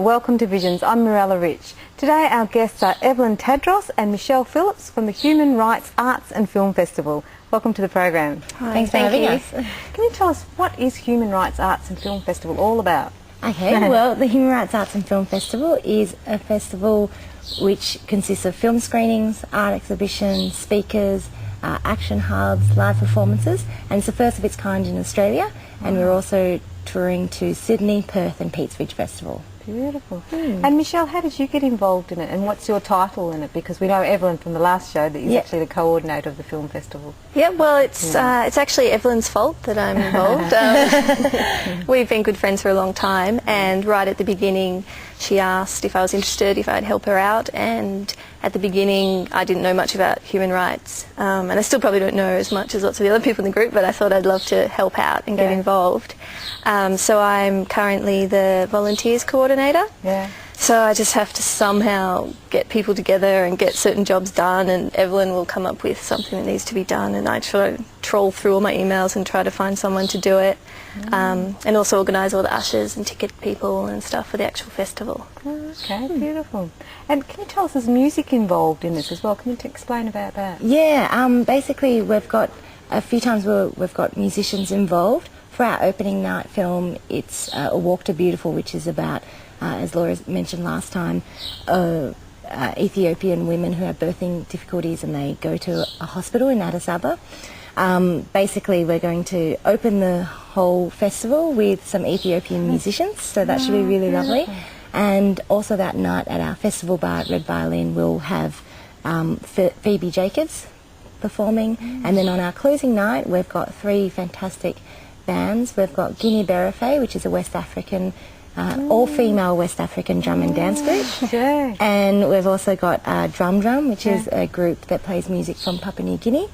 welcome to Visions. I'm Mirella Rich. Today our guests are Evelyn Tadros and Phillips from the Human Rights Arts and Film Festival. Welcome to the program. Hi, thanks for having us. Can you tell us, what is Human Rights Arts and Film Festival all about? Okay, well, the Human Rights Arts and Film Festival is a festival which consists of film screenings, art exhibitions, speakers, action hubs, live performances, and it's the first of its kind in Australia, and we're also touring to Sydney, Perth and Pete's Ridge Festival. Beautiful. And Michelle, how did you get involved in it, and what's your title in it? Because we know Evelyn from the last show that you're actually the coordinator of the film festival. Yeah, well, it's actually Evelyn's fault that I'm involved. We've been good friends for a long time, and right at the beginning she asked if I was interested, if I'd help her out, and at the beginning I didn't know much about human rights, and I still probably don't know as much as lots of the other people in the group, but I thought I'd love to help out and get involved. So I'm currently the volunteers coordinator. Yeah. So I just have to somehow get people together and get certain jobs done, and Evelyn will come up with something that needs to be done, and I try to troll through all my emails and try to find someone to do it, and also organise all the ushers and ticket people and stuff for the actual festival. Okay, beautiful. And can you tell us, there's music involved in this as well? Can you explain about that? Yeah, basically we've got a few times where we've got musicians involved. For our opening night film, it's A Walk to Beautiful, which is about, as Laura mentioned last time, Ethiopian women who have birthing difficulties and they go to a hospital in Addis Ababa. Basically, we're going to open the whole festival with some Ethiopian musicians, so that should be really lovely. And also that night at our festival bar at Red Violin, we'll have Phoebe Jacobs performing. And then on our closing night, we've got three fantastic bands. We've got Guinea Berafe, which is a West African, all-female West African drum and dance group. And we've also got Drum Drum, which is a group that plays music from Papua New Guinea.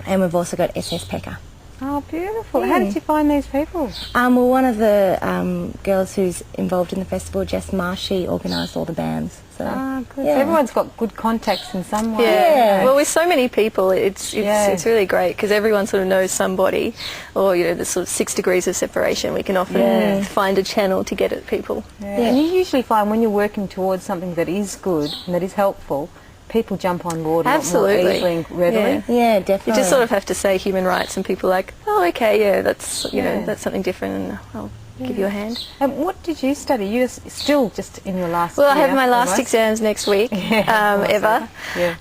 And we've also got SS Pekka. Oh, beautiful. How did you find these people? Well, one of the girls who's involved in the festival, Jess Marsh, she organised all the bands. So, good. So everyone's got good contacts in some way. Yeah. Well, with so many people, it's really great because everyone sort of knows somebody, or the sort of 6 degrees of separation. We can often find a channel to get at people. And you usually find when you're working towards something that is good and that is helpful, people jump on board a lot more easily and readily. Yeah, definitely. You just sort of have to say human rights and people are like, oh, okay, that's that's something different, and I'll give you a hand. And what did you study? You're still just in your last year? Well, I have my last exams next week, ever.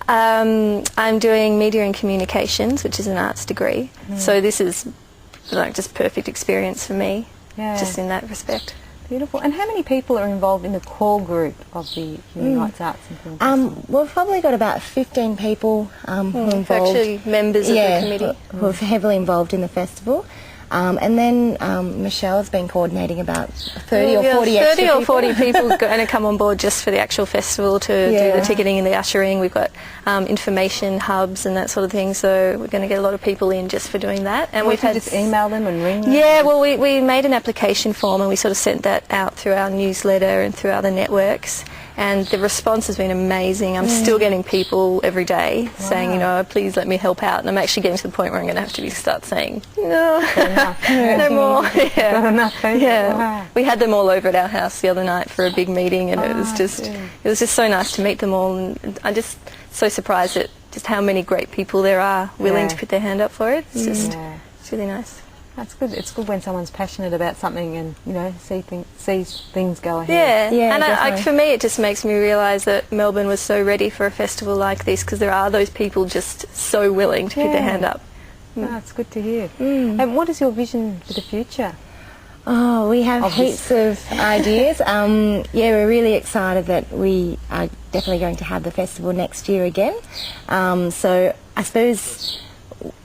I'm doing media and communications, which is an arts degree. So this is like just perfect experience for me, just in that respect. Beautiful. And how many people are involved in the core group of the Human Rights Arts and Film Festival? We've probably got about 15 people who are involved. Actually members of the committee. Who are heavily involved in the festival. And then Michelle's been coordinating about 30 or 40 extra people. 30 or 40 people going to come on board just for the actual festival to do the ticketing and the ushering. We've got information hubs and that sort of thing, so we're going to get a lot of people in just for doing that. And we've had just email them and ring them? Yeah, well, we made an application form and we sort of sent that out through our newsletter and through other networks. And the response has been amazing. I'm still getting people every day saying, please let me help out. And I'm actually getting to the point where I'm going to have to start saying, no, no more. Wow. We had them all over at our house the other night for a big meeting, and it was just so nice to meet them all. And I'm just so surprised at just how many great people there are willing to put their hand up for it. It's just, it's really nice. That's good. It's good when someone's passionate about something and sees things go ahead. Yeah, and for me, it just makes me realise that Melbourne was so ready for a festival like this because there are those people just so willing to put their hand up. It's good to hear. And what is your vision for the future? Oh, we have heaps of ideas. We're really excited that we are definitely going to have the festival next year again. So I suppose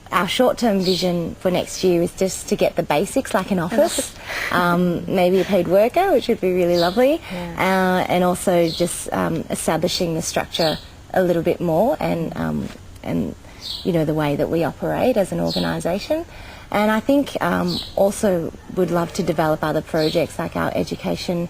our short-term vision for next year is just to get the basics, like an office, maybe a paid worker, which would be really lovely, and also just establishing the structure a little bit more and the way that we operate as an organisation. And I think also would love to develop other projects like our education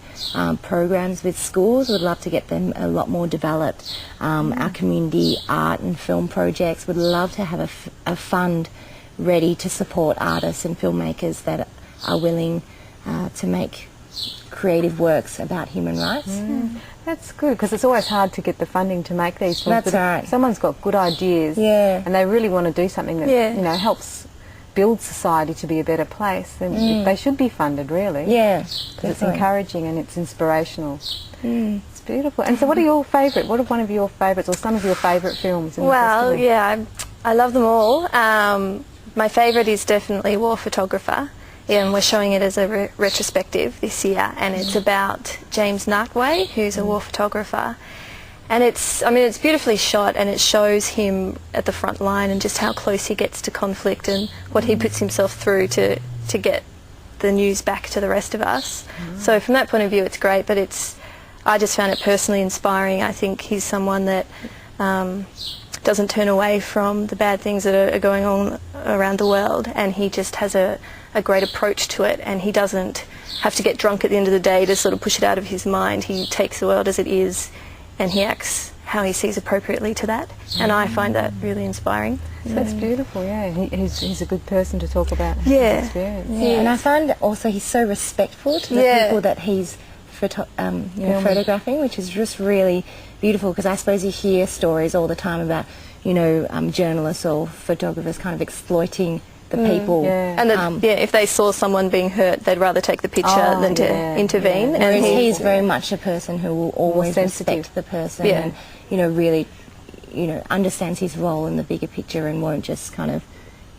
programs with schools. Would love to get them a lot more developed. Our community art and film projects. Would love to have a fund ready to support artists and filmmakers that are willing to make creative works about human rights. That's good, because it's always hard to get the funding to make these films. That's but right. If someone's got good ideas and they really want to do something that you know, helps build society to be a better place, then they should be funded, really. Yeah, because it's encouraging and it's inspirational. It's beautiful. And so what are your favourite? What are one of your favourites or some of your favourite films in the Well, festival? yeah, I love them all. My favourite is definitely War Photographer. And we're showing it as a retrospective this year, and it's about James Nartway, who's a war photographer. And it's beautifully shot, and it shows him at the front line and just how close he gets to conflict and what he puts himself through to get the news back to the rest of us. So from that point of view, it's great, but I just found it personally inspiring. I think he's someone that doesn't turn away from the bad things that are going on around the world, and he just has a great approach to it, and he doesn't have to get drunk at the end of the day to sort of push it out of his mind. He takes the world as it is, and he acts how he sees appropriately to that, and I find that really inspiring. So that's beautiful, yeah. He's a good person to talk about his experience. Yeah, and I find also he's so respectful to the people that he's photographing, which is just really beautiful, because I suppose you hear stories all the time about, you know, journalists or photographers kind of exploiting the people. And that, if they saw someone being hurt, they'd rather take the picture than to intervene. And he's very much a person who will always respect the person and, you know, really, you know, understands his role in the bigger picture and won't just kind of,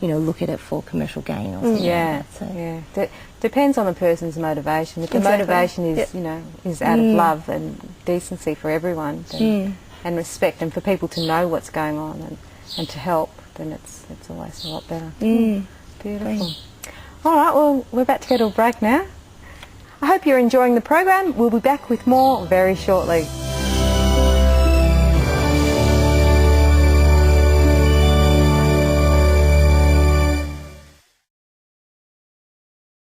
you know, look at it for commercial gain or something like that. So. Depends on the person's motivation. If the motivation is, you know, is out of love and decency for everyone, then, and respect, and for people to know what's going on and to help, then it's always a lot better. Beautiful. All right, well, we're about to go to a break now. I hope you're enjoying the program. We'll be back with more very shortly.